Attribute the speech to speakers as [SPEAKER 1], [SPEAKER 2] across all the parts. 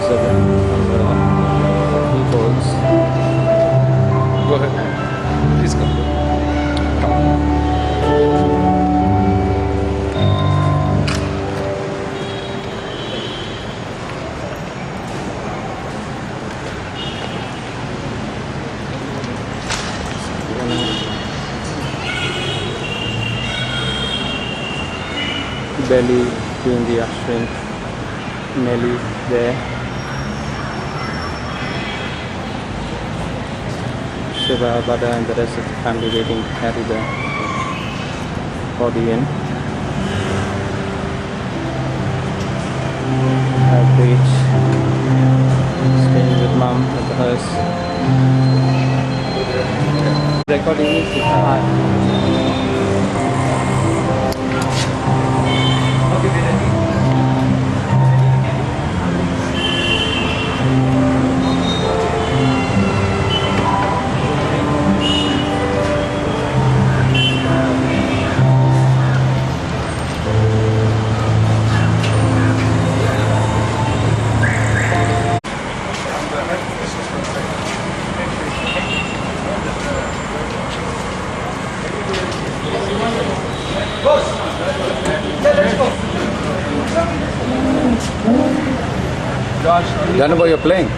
[SPEAKER 1] again on the keyboards. Go ahead. Please come. Belly doing the ushering, Nelly there, Shiva, Bada and the rest of the family waiting to carry the body in. Beach, staying with mom at the house. Recording music. Hi. Janaba, you're playing?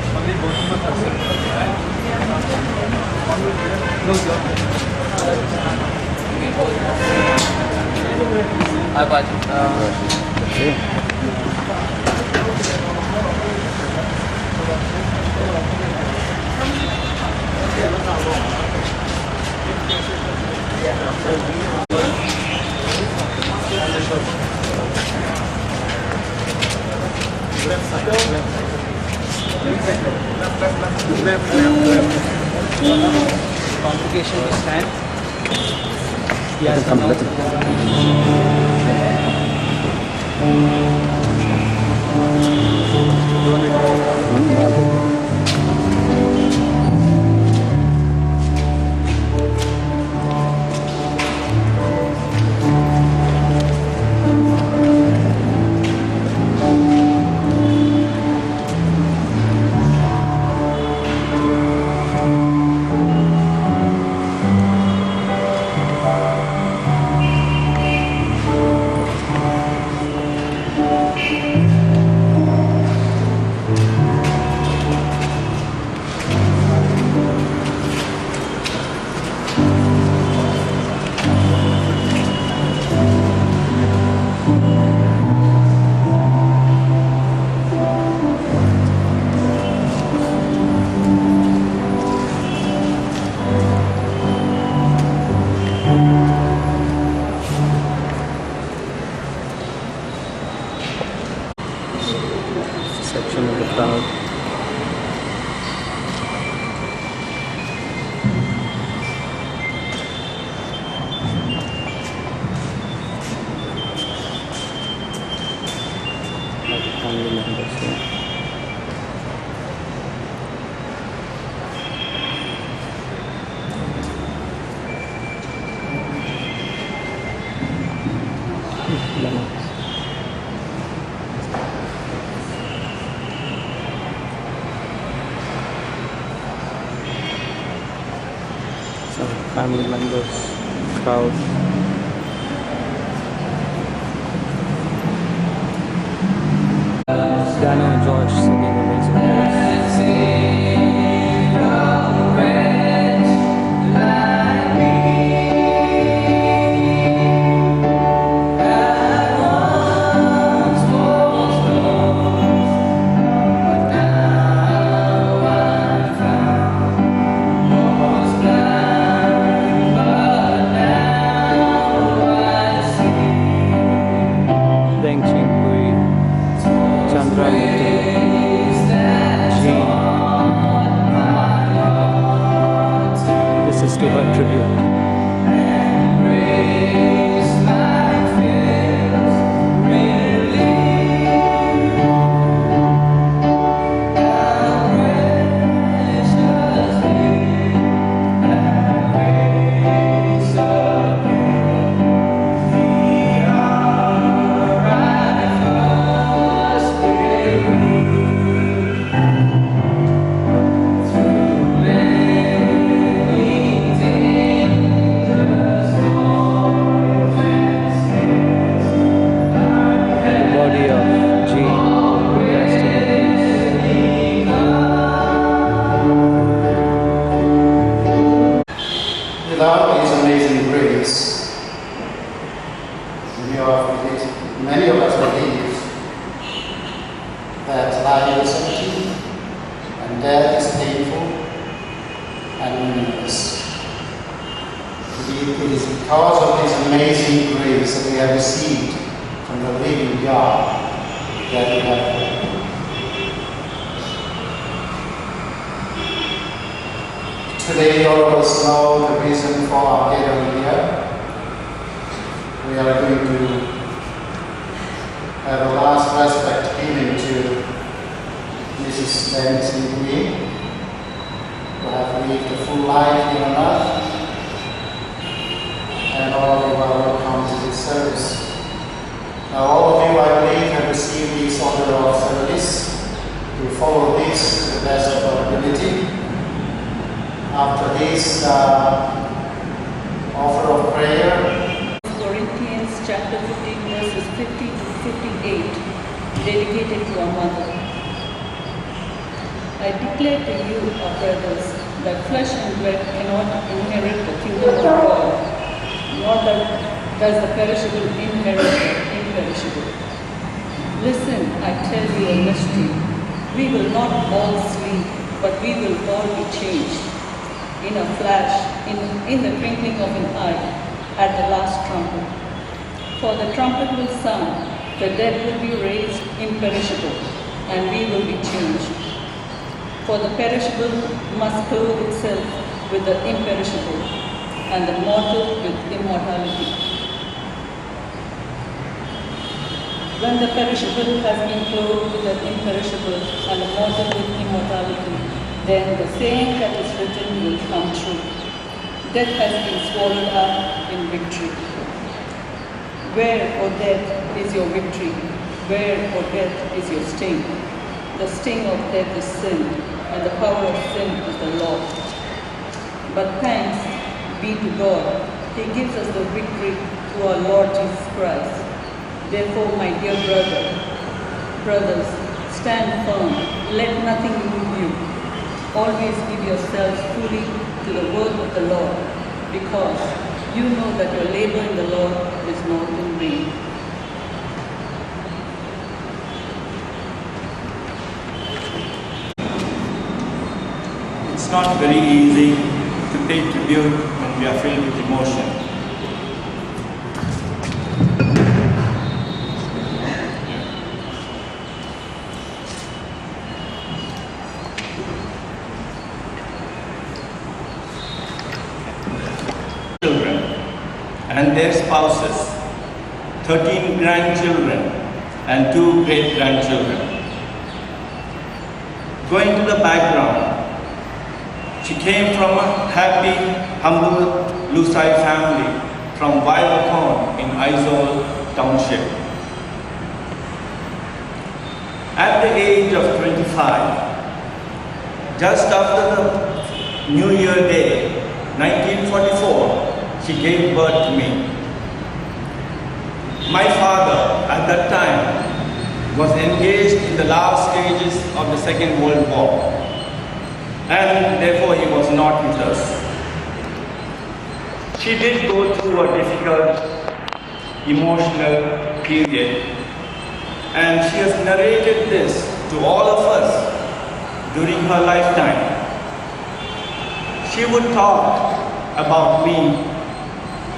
[SPEAKER 1] Congregation will stand. Yes, section of the crowd. Family members here. Family members, crowd. Dano and George singing amazing lyrics. Dengchhingpuii Vuina. This is to her tribute.
[SPEAKER 2] many of us believe that life is empty and death is painful and meaningless. It is because of His amazing grace that we have received from the living God that we have hope. Today, all of us know the reason for our gathering here. We are going to have a last respect given to Mrs. Dengchhingpuii, who have lived a full life here on earth, and all of you are welcome to this service. Now, all of you, I believe, have received this order of service to follow this to the best of our ability. After this offer of prayer,
[SPEAKER 3] Corinthians chapter 15 verses 50 to 58, dedicated to our mother. I declare to you, our brothers, that flesh and blood cannot inherit the kingdom of God, nor does the perishable inherit the imperishable. Listen, I tell you a mystery. We will not all sleep, but we will all be changed. In a flash, in the twinkling of an eye, at the last trumpet. For the trumpet will sound, the dead will be raised imperishable, and we will be changed. For the perishable must clothe itself with the imperishable, and the mortal with immortality. When the perishable has been clothed with the imperishable, and the mortal with immortality, then the saying that is written will come true. Death has been swallowed up in victory. Where, O death, is your victory? Where, O death, is your sting? The sting of death is sin, and the power of sin is the law. But thanks be to God, He gives us the victory through our Lord Jesus Christ. Therefore, my dear brothers, stand firm, let nothing move you. Always give yourselves fully to the work of the Lord, because you know that your labor in the Lord is not in vain.
[SPEAKER 4] It's not very easy to pay tribute when we are filled with emotion. And their spouses, 13 grandchildren and 2 great-grandchildren. Going to the background, she came from a happy, humble Lusai family from Vivacorn in Aizawl Township. At the age of 25, just after the New Year Day, 1944, she gave birth to me. My father, at that time, was engaged in the last stages of the Second World War, and therefore he was not with us. She did go through a difficult, emotional period, and she has narrated this to all of us during her lifetime. She would talk about me,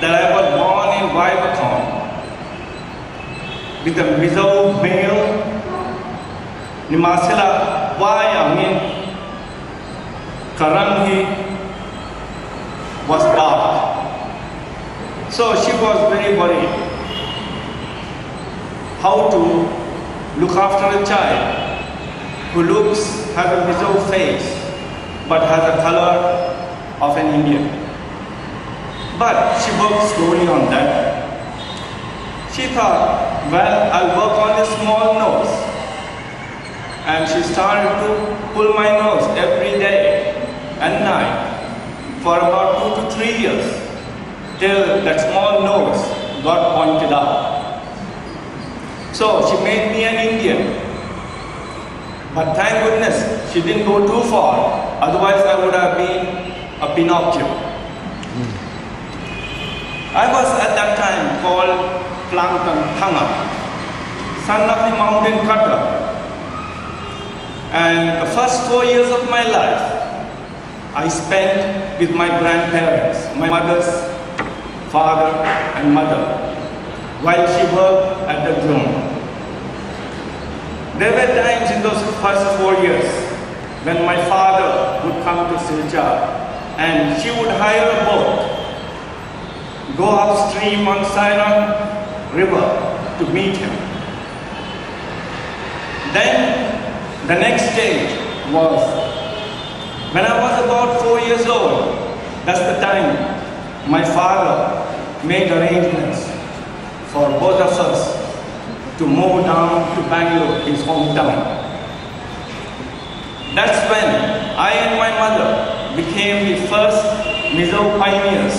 [SPEAKER 4] that I was born in Vivacorn with a Mizo male, Nimasila Vayamin, Karanghi was dark. So she was very worried how to look after a child who has a Mizo face but has a color of an Indian. But she worked slowly on that. She thought, well, I'll work on a small nose. And she started to pull my nose every day and night for about 2 to 3 years, till that small nose got pointed out. So she made me an Indian. But thank goodness she didn't go too far, otherwise I would have been a Pinocchio. I was at that time called Plankton Thanga, son of the mountain cutter. And the first 4 years of my life, I spent with my grandparents, my mother's father and mother, while she worked at the drone. There were times in those first 4 years when my father would come to Silchar and she would hire a boat, go upstream on Sairam River to meet him. Then the next stage was when I was about 4 years old. That's the time my father made arrangements for both of us to move down to Bangalore, his hometown. That's when I and my mother became the first Mizo pioneers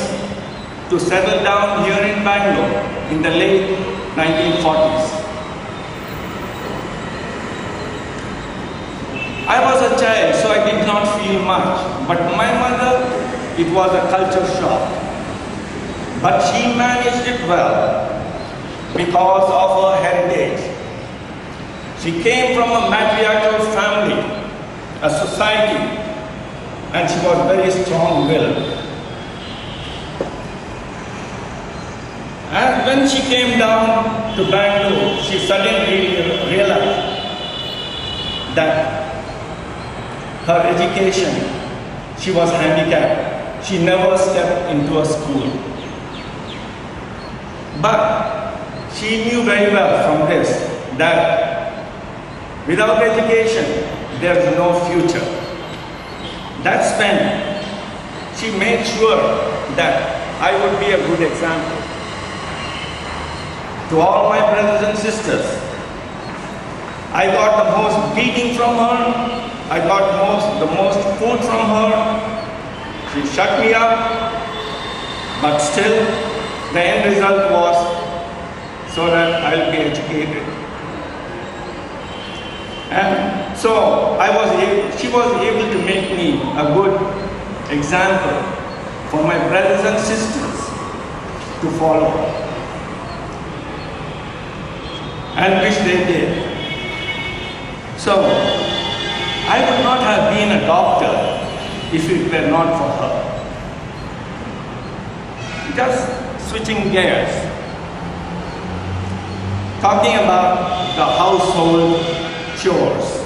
[SPEAKER 4] to settle down here in Bangalore in the late 1940s. I was a child, so I did not feel much, but my mother, it was a culture shock. But she managed it well because of her heritage. She came from a matriarchal family, a society, and she was very strong-willed. And when she came down to Bangalore, she suddenly realized that her education, she was handicapped. She never stepped into a school. But she knew very well from this that without education, there is no future. That's when she made sure that I would be a good example to all my brothers and sisters. I got the most beating from her. I got the most food from her. She shut me up, but still the end result was so that I'll be educated. And so she was able to make me a good example for my brothers and sisters to follow, and which they did. So I would not have been a doctor if it were not for her. Just switching gears, talking about the household chores.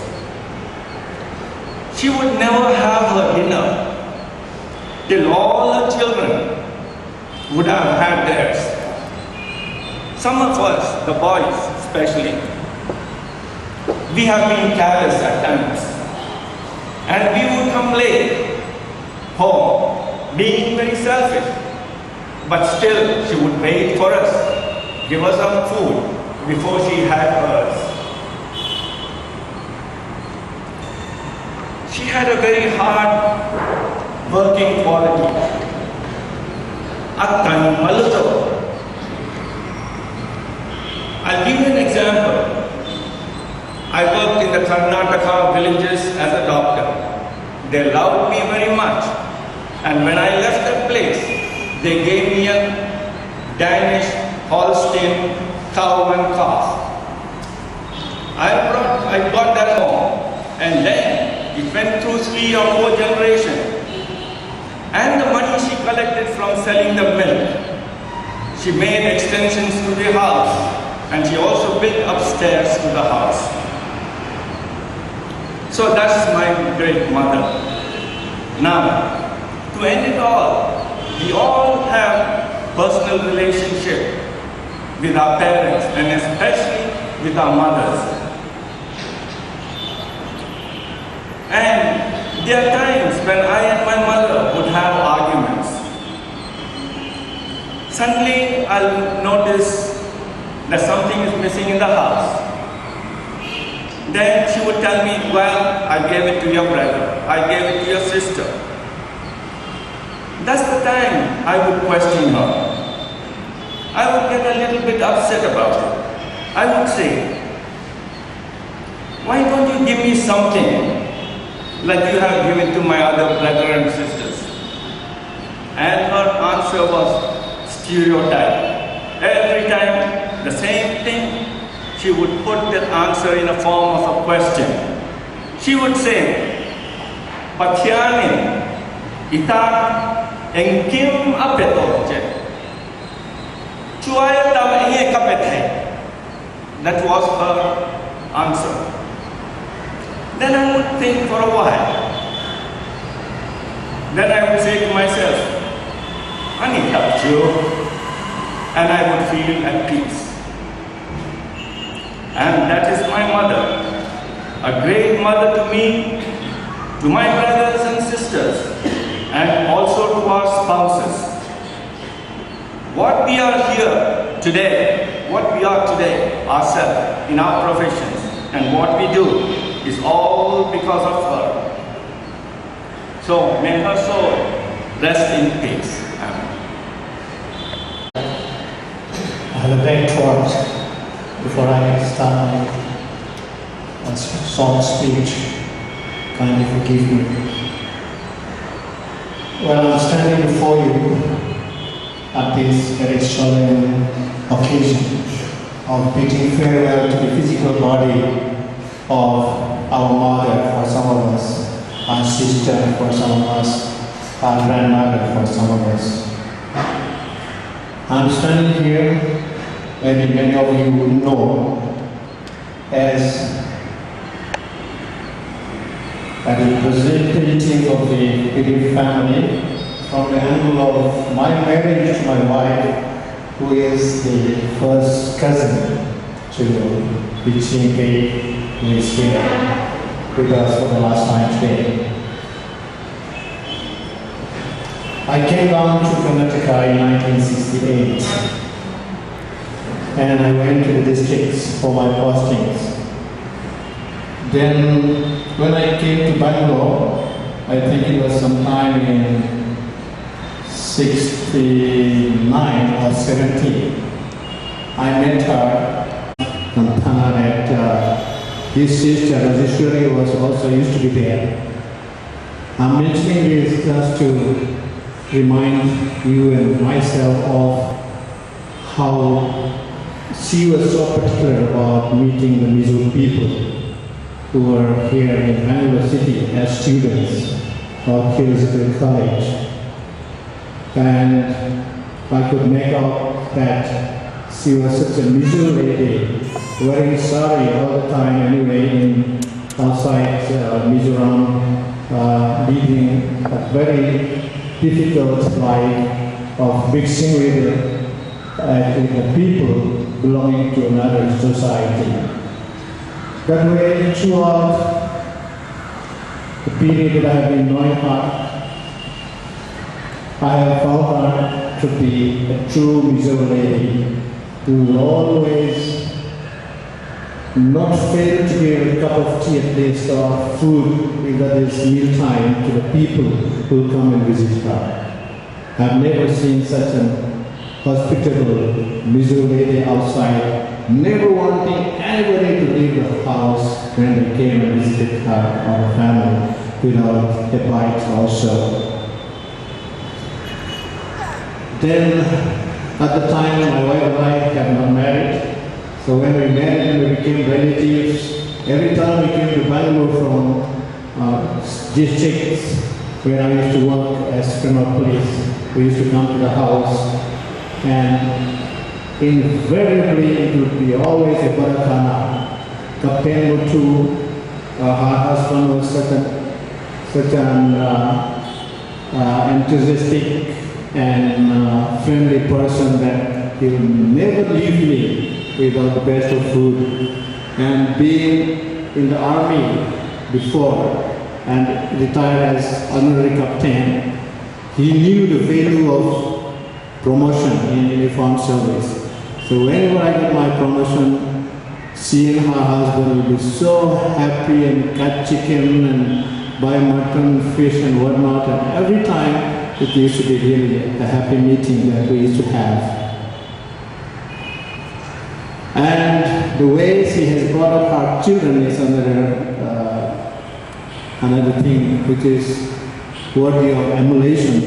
[SPEAKER 4] She would never have her dinner till all her children would have had theirs. Some of us, the boys especially, we have been careless at times. And we would come late home, being very selfish. But still, she would wait for us, give us some food before she had hers. She had a very hard working quality. Attani maluto. I'll give you an example. I worked in the Karnataka villages as a doctor. They loved me very much. And when I left that place, they gave me a Danish Holstein cow and calf. I got that home, and then it went through 3 or 4 generations. And the money she collected from selling the milk, she made extensions to the house, and she also built upstairs to the house. So that's my great mother. Now, to end it all, we all have personal relationship with our parents and especially with our mothers. And there are times when I and my mother would have arguments. Suddenly I'll notice that something is missing in the house. Then she would tell me, well, I gave it to your brother, I gave it to your sister. That's the time I would question her. I would get a little bit upset about it. I would say, why don't you give me something like you have given to my other brother and sisters? And her answer was stereotype. Every time the same thing, she would put that answer in a form of a question. She would say, "Pathiani, ita engkim apeto je. Chuaya tam enge kapethai." That was her answer. Then I would think for a while. Then I would say to myself, "Ani tapchu," and I would feel at peace. And that is my mother, a great mother to me, to my brothers and sisters, and also to our spouses. What we are here today, what we are today ourselves in our professions, and what we do is all because of her. So may her soul rest in peace. Amen.
[SPEAKER 5] I have a vague thought before I start my short speech. Kindly forgive me. Well, I'm standing before you at this very solemn occasion of bidding farewell to the physical body of our mother for some of us, our sister for some of us, our grandmother for some of us. I'm standing here, maybe many of you will know, as a representative of the Hriat family from the angle of my marriage to my wife, who is the first cousin to Dengchhingpuii who is here with us for the last time today. I came down to Karnataka in 1968 and I went to the districts for my postings. Then when I came to Bangalore, I think it was sometime in 69 or 70, I met her that his sister Rajeshwari was also used to be there. I'm mentioning this just to remind you and myself of how she was so particular about meeting the Mizo people who were here in Bangalore city as students of Hriat college. And I could make out that she was such a Mizo lady, wearing sari all the time anyway in outside Mizoram, leading a very difficult life of mixing with the people belonging to another society. That way, throughout the period that I have been knowing her, I have found her to be a true Mizo lady who will always not fail to give a cup of tea at least or food if that is mealtime to the people who come and visit her. I have never seen such an hospitable Mizo lady outside, never wanting anybody to leave the house when they came and visited her or her family without a bite also. Then, at the time, my wife and I had not married. So when we married and we became relatives, every time we came to Bangalore from districts where I used to work as criminal police, we used to come to the house, and invariably it would be always a barakana. Captain Mutu, her husband was such an enthusiastic and friendly person that he would never leave me without the best of food. And being in the army before and retired as honorary captain, he knew the value of promotion in uniform service. So whenever I get my promotion, seeing her husband will be so happy and cut chicken and buy mutton, fish and whatnot, and every time it used to be really a happy meeting that we used to have. And the way she has brought up our children is another thing which is worthy of emulation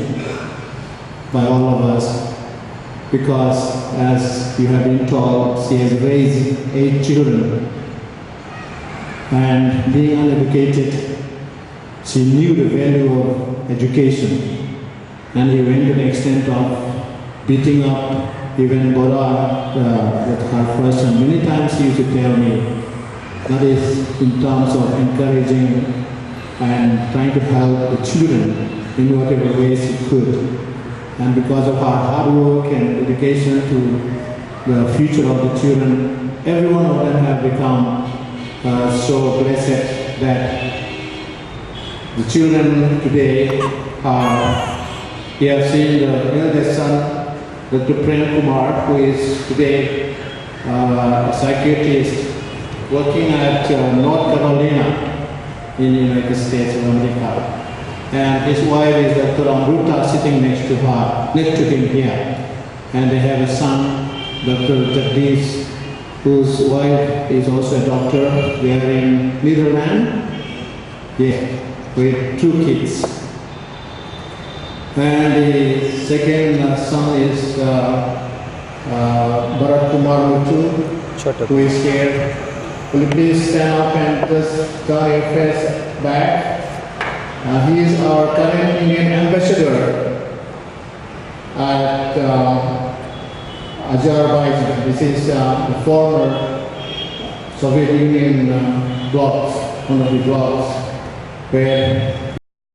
[SPEAKER 5] by all of us. because, as you have been told, she has raised 8 children. And being uneducated, she knew the value of education. And he went to the extent of beating up even Bora with her first son. Many times he used to tell me, that is in terms of encouraging and trying to help the children in whatever ways he could. And because of her hard work and dedication to the future of the children, every one of them have become so blessed that the children today are, we have seen the eldest son, Dr. F Hrangkhuma, who is today a psychiatrist working at North Carolina in the United States of America. And his wife is Dr. Amruta, sitting next to him here. And they have a son, Dr. Jagdish, whose wife is also a doctor. They are in Netherlands, with 2 kids. And the second son is Bharat Kumar Mutu, who is here. Will you please stand up and just turn your face back? He is our current Indian ambassador at Azerbaijan. This is the former Soviet Union blocks, one of the blocks, where